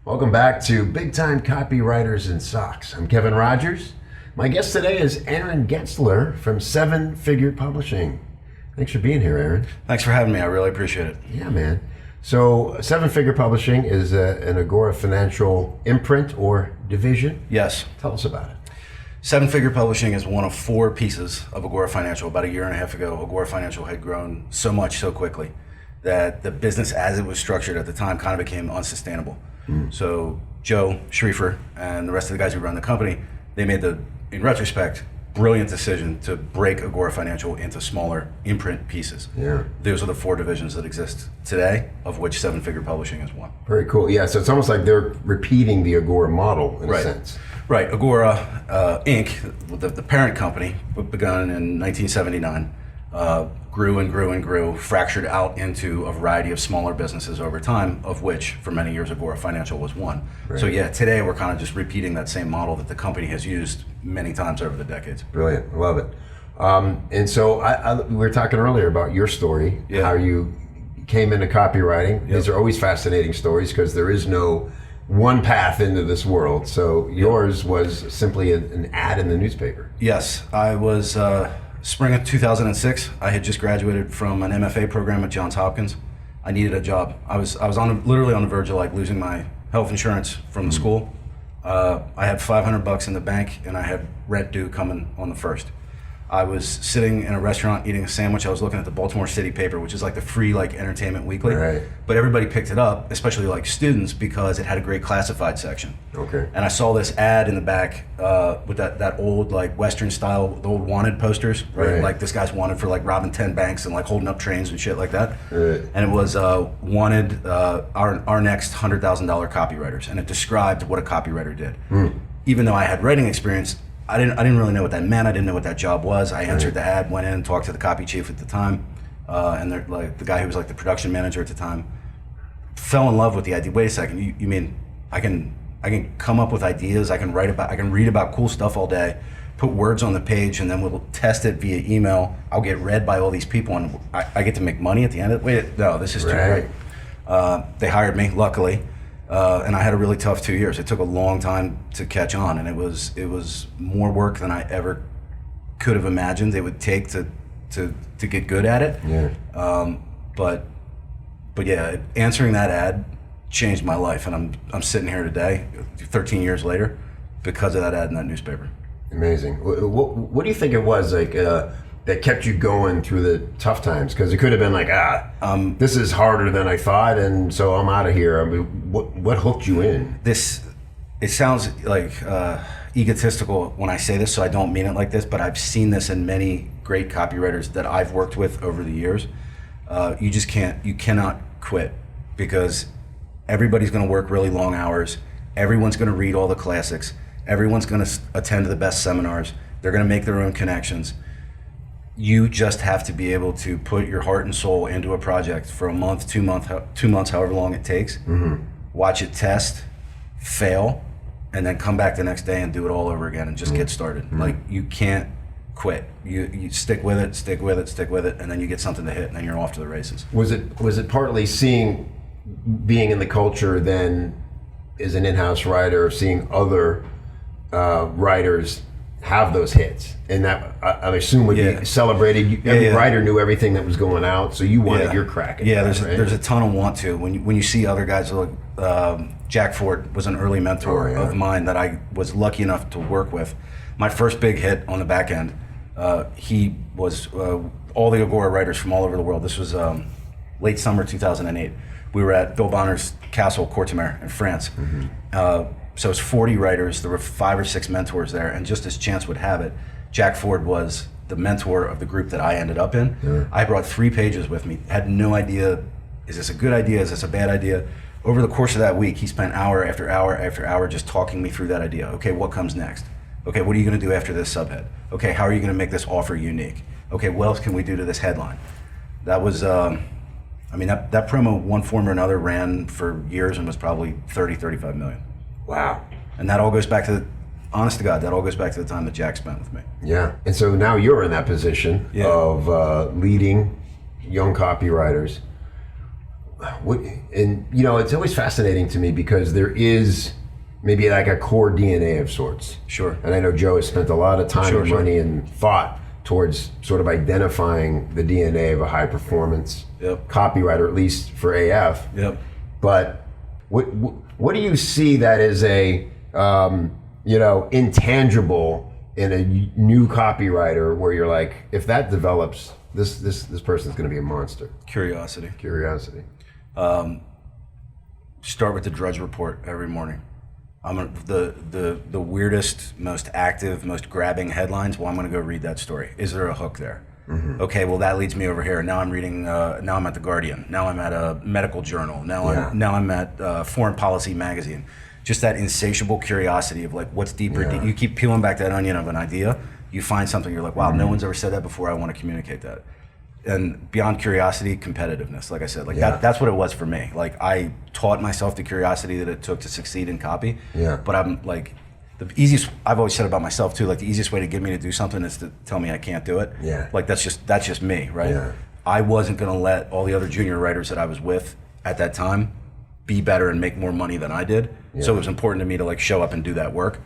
Welcome back to Big Time Copywriters in Socks. I'm Kevin Rogers. My guest today is Aaron Gentzler from Seven Figure Publishing. Thanks for being here, Aaron. Thanks for having me. I really appreciate it. Yeah, man. So Seven Figure Publishing is an Agora financial imprint or division. Yes. Tell us about it. Seven Figure Publishing is one of four pieces of Agora Financial. About a year and a half ago, Agora Financial had grown so much so quickly that the business as it was structured at the time kind of became unsustainable. So Joe Schriefer and the rest of the guys who run the company, they made the, in retrospect, brilliant decision to break Agora Financial into smaller imprint pieces. Yeah. Those are the four divisions that exist today, of which Seven Figure Publishing is one. Very cool. Yeah, so it's almost like they're repeating the Agora model in a sense. Right. Agora Inc., the parent company, begun in 1979, grew and grew and grew, fractured out into a variety of smaller businesses over time, of which for many years Agora Financial was one. Right. So yeah, today we're kind of just repeating that same model that the company has used many times over the decades. Brilliant. I love it. And so we were talking earlier about your story, how you came into copywriting. These are always fascinating stories because there is no one path into this world. So yours was simply an ad in the newspaper. Yes, I was spring of 2006. I had just graduated from an MFA program at Johns Hopkins. I needed a job. I was literally on the verge of like losing my health insurance from the school. I had $500 in the bank and I had rent due coming on the 1st. I was sitting in a restaurant eating a sandwich. I was looking at the Baltimore City paper, which is like the free like entertainment weekly. Right. But everybody picked it up, especially like students, because it had a great classified section. Okay. And I saw this ad in the back with that old like Western style, the old wanted posters, right? Like this guy's wanted for like robbing 10 banks and like holding up trains and shit like that. Right. And it was wanted our next $100,000 copywriters, and it described what a copywriter did. Even though I had writing experience, I didn't really know what that meant. I didn't know what that job was. I answered the ad, went in, talked to the copy chief at the time, and like the guy who was like the production manager at the time. Fell in love with the idea. Wait a second, you mean I can come up with ideas? I can read about cool stuff all day, put words on the page, and then we'll test it via email. I'll get read by all these people, and I get to make money at the end of it. Wait, no, this is too great. They hired me, luckily. And I had a really tough 2 years. It took a long time to catch on, and it was more work than I ever could have imagined it would take to get good at it. Yeah. But yeah, answering that ad changed my life, and I'm sitting here today, 13 years later, because of that ad in that newspaper. Amazing. What do you think it was like that kept you going through the tough times? Because it could have been like, this is harder than I thought, and so I'm out of here. I mean, what hooked you in? It sounds like egotistical when I say this, so I don't mean it like this, but I've seen this in many great copywriters that I've worked with over the years. You cannot quit, because everybody's going to work really long hours. Everyone's going to read all the classics. Everyone's going to attend the best seminars. They're going to make their own connections. You just have to be able to put your heart and soul into a project for a month, 2 months, however long it takes. Watch it test, fail, and then come back the next day and do it all over again and just get started. Like, you can't quit. You stick with it, and then you get something to hit, and then you're off to the races. Was it partly being in the culture then as an in-house writer, seeing other writers have those hits, and that I assume would be celebrated. Every writer knew everything that was going out, so you wanted your crack at that, right? There's a ton of want to. When you see other guys, like Jack Ford was an early mentor of mine that I was lucky enough to work with. My first big hit on the back end, he was all the Agora writers from all over the world. This was late summer 2008. We were at Bill Bonner's castle, Courtemer, in France. So it's 40 writers. There were 5 or 6 mentors there, and just as chance would have it, Jack Ford was the mentor of the group that I ended up in. I brought 3 pages with me, had no idea, is this a good idea, is this a bad idea? Over the course of that week, he spent hour after hour after hour just talking me through that idea. Okay, what comes next? Okay, what are you gonna do after this subhead? Okay, how are you gonna make this offer unique? Okay, what else can we do to this headline? That was, that promo, one form or another, ran for years and was probably 35 million. Wow. And that all goes back to, honest to God, that all goes back to the time that Jack spent with me. Yeah. And so now you're in that position of leading young copywriters. and you know, it's always fascinating to me because there is maybe like a core DNA of sorts. Sure. And I know Joe has spent a lot of time and Sure. money and thought towards sort of identifying the DNA of a high performance copywriter, at least for AF. Yep. But what do you see that is a you know, intangible in a new copywriter where you're like, if that develops, this person's going to be a monster? Curiosity. Start with the Drudge Report every morning. The weirdest, most active, most grabbing headlines. Well, I'm going to go read that story. Is there a hook there? Mm-hmm. Okay, well that leads me over here. Now I'm reading. Now I'm at the Guardian. Now I'm at a medical journal. Now I'm at Foreign Policy magazine. Just that insatiable curiosity of like, what's deeper? Yeah. You keep peeling back that onion of an idea. You find something. You're like, wow, no one's ever said that before. I want to communicate that. And beyond curiosity, competitiveness. Like I said, like that's what it was for me. Like I taught myself the curiosity that it took to succeed in copy. Yeah. But I'm like, the easiest, I've always said about myself too, like the easiest way to get me to do something is to tell me I can't do it. Yeah. Like that's just me, right? Yeah. I wasn't gonna let all the other junior writers that I was with at that time be better and make more money than I did. Yeah. So it was important to me to like show up and do that work.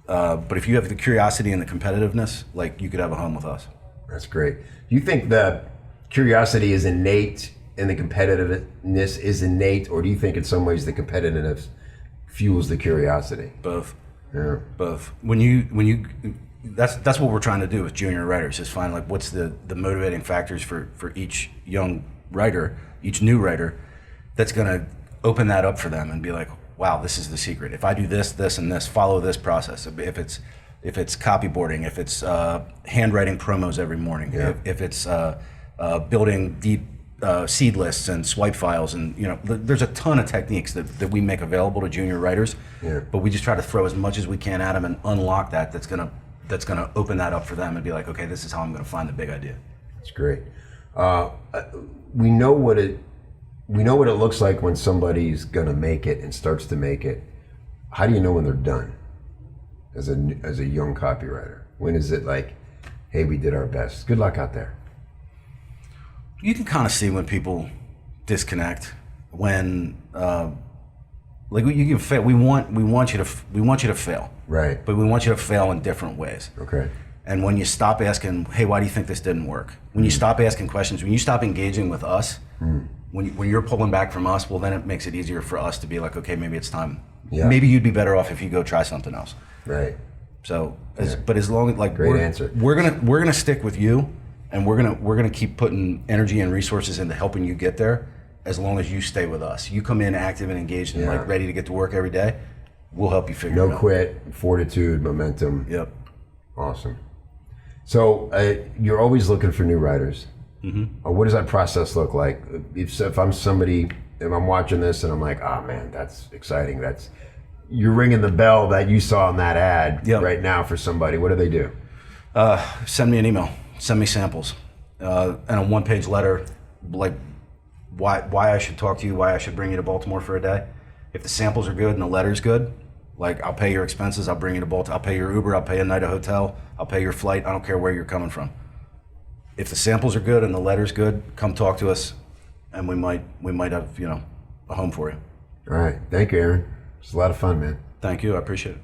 But if you have the curiosity and the competitiveness, like you could have a home with us. That's great. Do you think the curiosity is innate and the competitiveness is innate, or do you think in some ways the competitiveness fuels the curiosity? Both. Yeah. Both. When you that's what we're trying to do with junior writers, is find like what's the motivating factors for each young writer, each new writer, that's gonna open that up for them and be like, wow, this is the secret. If I do this, this, and this, follow this process. If it's copyboarding, if it's handwriting promos every morning, if it's building deep seed lists and swipe files, and you know, there's a ton of techniques that we make available to junior writers. Yeah. But we just try to throw as much as we can at them and unlock that's gonna open that up for them and be like, okay, this is how I'm gonna find the big idea. That's great. We know what it looks like when somebody's gonna make it and starts to make it. How do you know when they're done as a young copywriter? When is it like, hey, we did our best, good luck out there? You can kind of see when people disconnect, when like you can fail. We want you to fail, right? But we want you to fail in different ways. Okay. And when you stop asking, hey, why do you think this didn't work? When you stop asking questions, when you stop engaging with us, when you're pulling back from us, well, then it makes it easier for us to be like, okay, maybe it's time. Yeah. Maybe you'd be better off if you go try something else. Right. So, but as long as like answer. We're gonna stick with you. And we're gonna keep putting energy and resources into helping you get there, as long as you stay with us. You come in active and engaged and like ready to get to work every day. We'll help you figure it out. No quit, fortitude, momentum. Yep. Awesome. So you're always looking for new writers. Mm-hmm. What does that process look like? If I'm somebody, if I'm watching this and I'm like, oh man, that's exciting. You're ringing the bell that you saw in that ad right now for somebody. What do they do? Send me an email. Send me samples, and a one-page letter, like why I should talk to you, why I should bring you to Baltimore for a day. If the samples are good and the letter's good, like I'll pay your expenses, I'll bring you to Baltimore, I'll pay your Uber, I'll pay a night of hotel, I'll pay your flight. I don't care where you're coming from. If the samples are good and the letter's good, come talk to us, and we might have a home for you. All right, thank you, Aaron. It's a lot of fun, man. Thank you, I appreciate it.